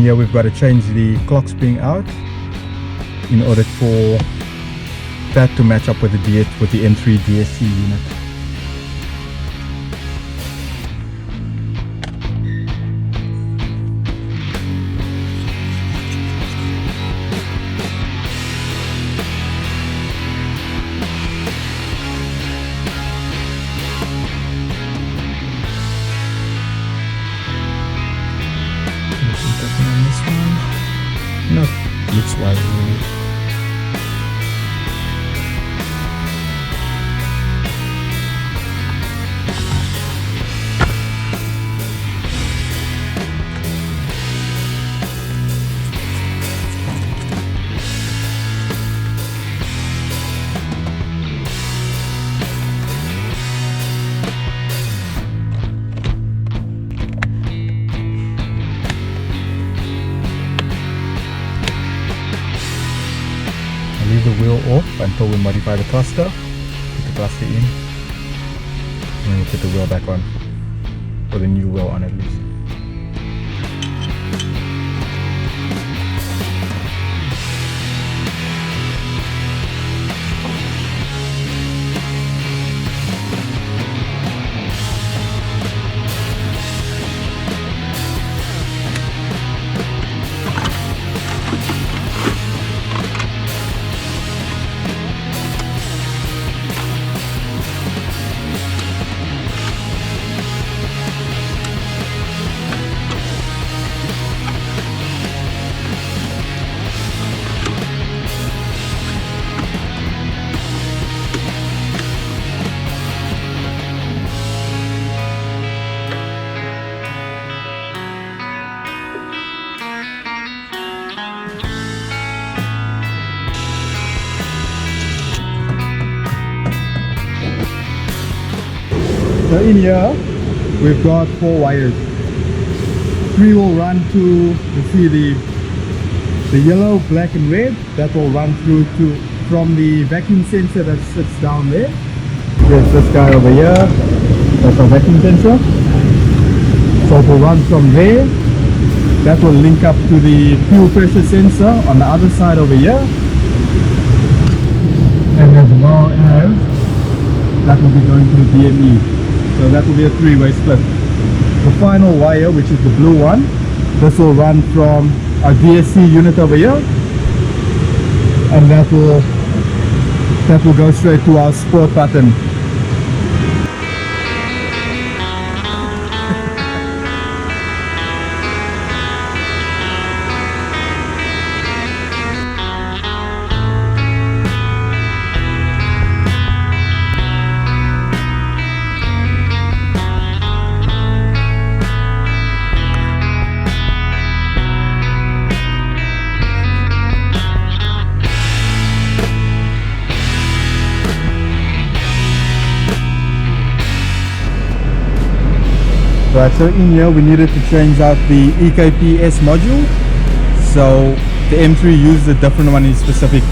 here we've got to change the clock spring out in order for that to match up with the M3 DSC unit. On this one, no, looks wide really. Leave the wheel off until we modify the cluster. Put the cluster in, and then we'll put the wheel back on, or the new wheel on at least. So in here we've got 4 wires. 3 will run to, you see the yellow, black and red, that will run through to from the vacuum sensor that sits down there. There's this guy over here, that's our vacuum sensor. So it will run from there, that will link up to the fuel pressure sensor on the other side over here. And as well as that will be going to the DME. So that will be a 3-way split. The final wire, which is the blue one, this will run from our DSC unit over here, and that will go straight to our sport button. Right, so in here we needed to change out the EKPS module. So the M3 uses a different one in specific.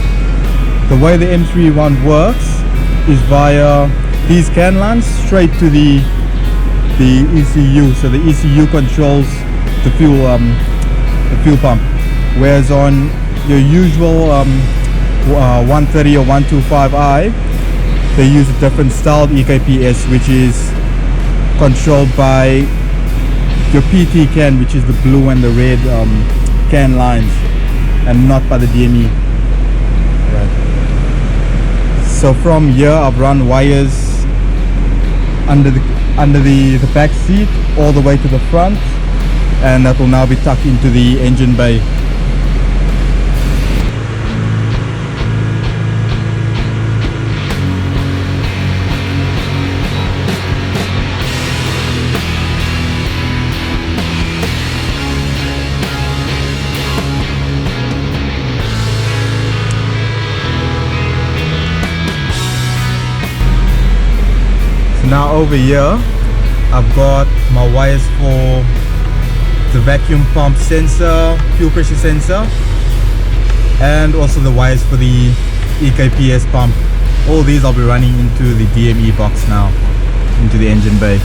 The way the M3 one works is via these CAN lines straight to the ECU. So the ECU controls the fuel pump. Whereas on your usual 130 or 125i, they use a different styled EKPS, which is controlled by your PT CAN, which is the blue and the red CAN lines, and not by the DME. Right. So from here I've run wires under the back seat all the way to the front, and that will now be tucked into the engine bay. Now over here I've got my wires for the vacuum pump sensor, fuel pressure sensor, and also the wires for the EKPS pump. All these I'll be running into the DME box now, into the engine bay.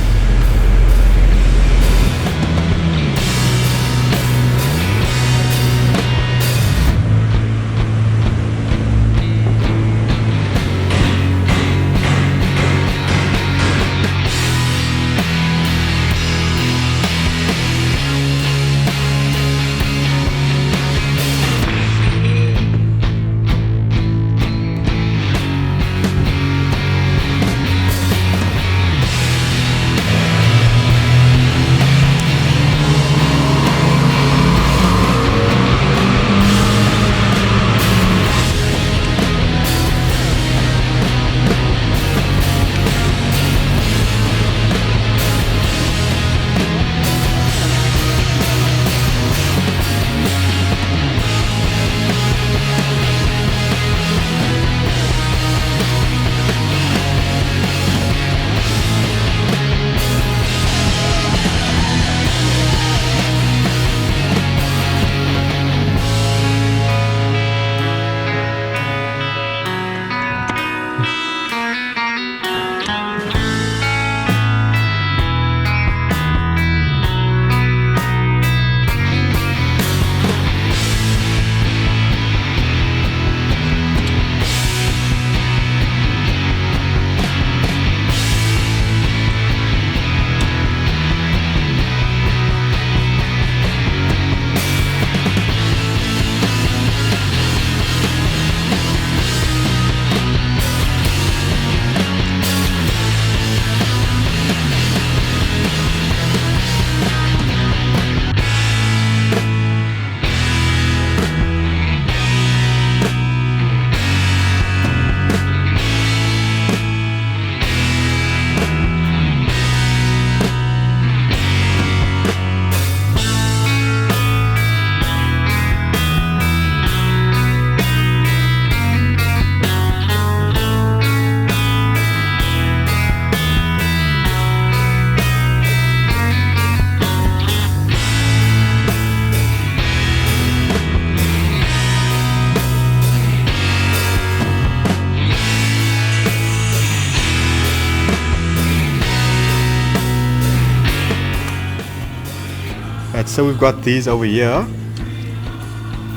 Right, so we've got these over here.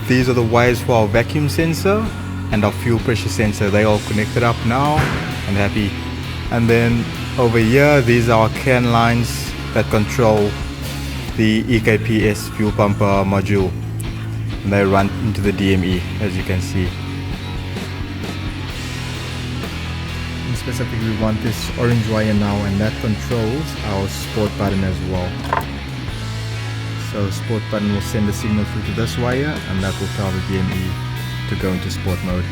These are the wires for our vacuum sensor and our fuel pressure sensor. They all connected up now and happy. And then over here, these are our CAN lines that control the EKPS fuel pumper module. And they run into the DME, as you can see. And specifically, we want this orange wire now, and that controls our sport button as well. So the sport button will send a signal through to this wire, and that will tell the DME to go into sport mode.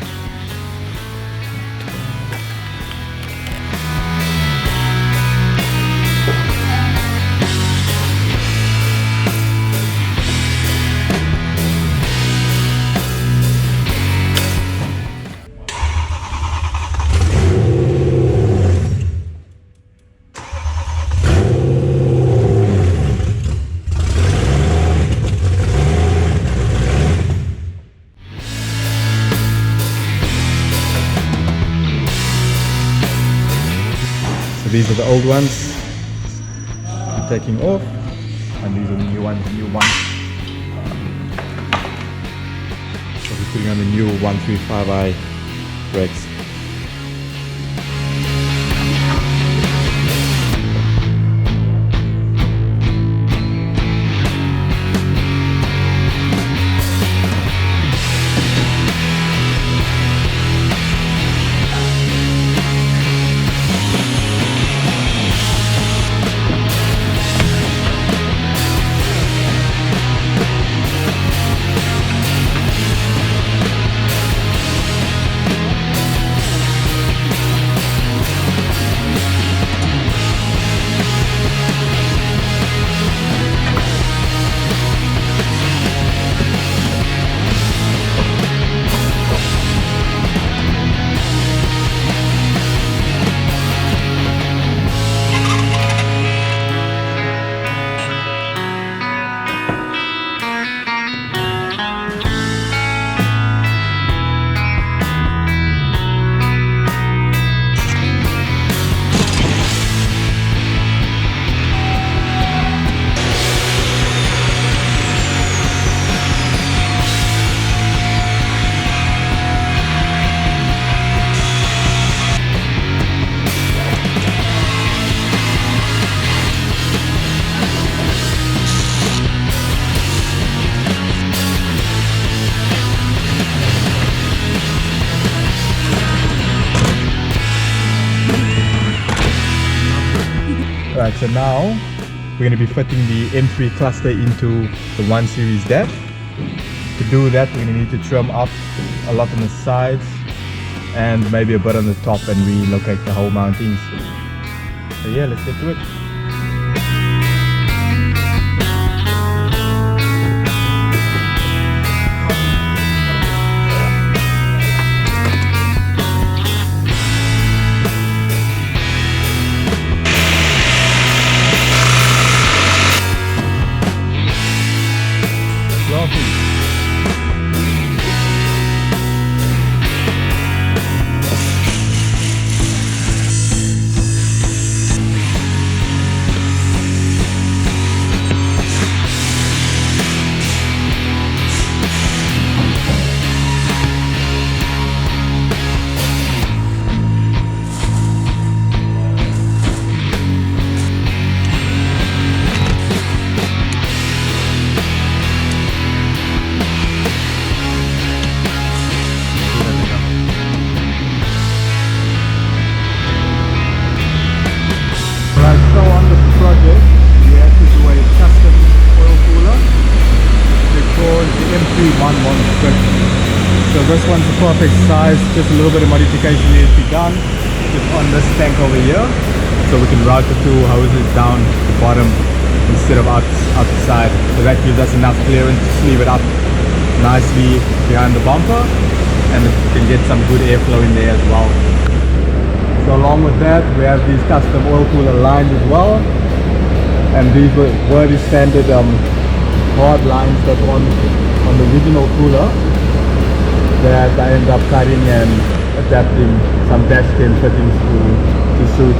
So these are the old ones I'm taking off, and these are the new ones, So we're putting on the new 135i brakes. Right, so now we're going to be fitting the M3 cluster into the 1 Series DAF. To do that, we're going to need to trim up a lot on the sides and maybe a bit on the top and relocate the whole mountings. So yeah, let's get to it. So this one's the perfect size, just a little bit of modification needs to be done just on this tank over here, so we can route the two hoses down the bottom instead of outside, so that gives us enough clearance to sleeve it up nicely behind the bumper, and we can get some good airflow in there as well. So along with that, we have these custom oil cooler lines as well, and these were the standard hard lines that on the original cooler that I ended up cutting and adapting some dash cam fittings to suit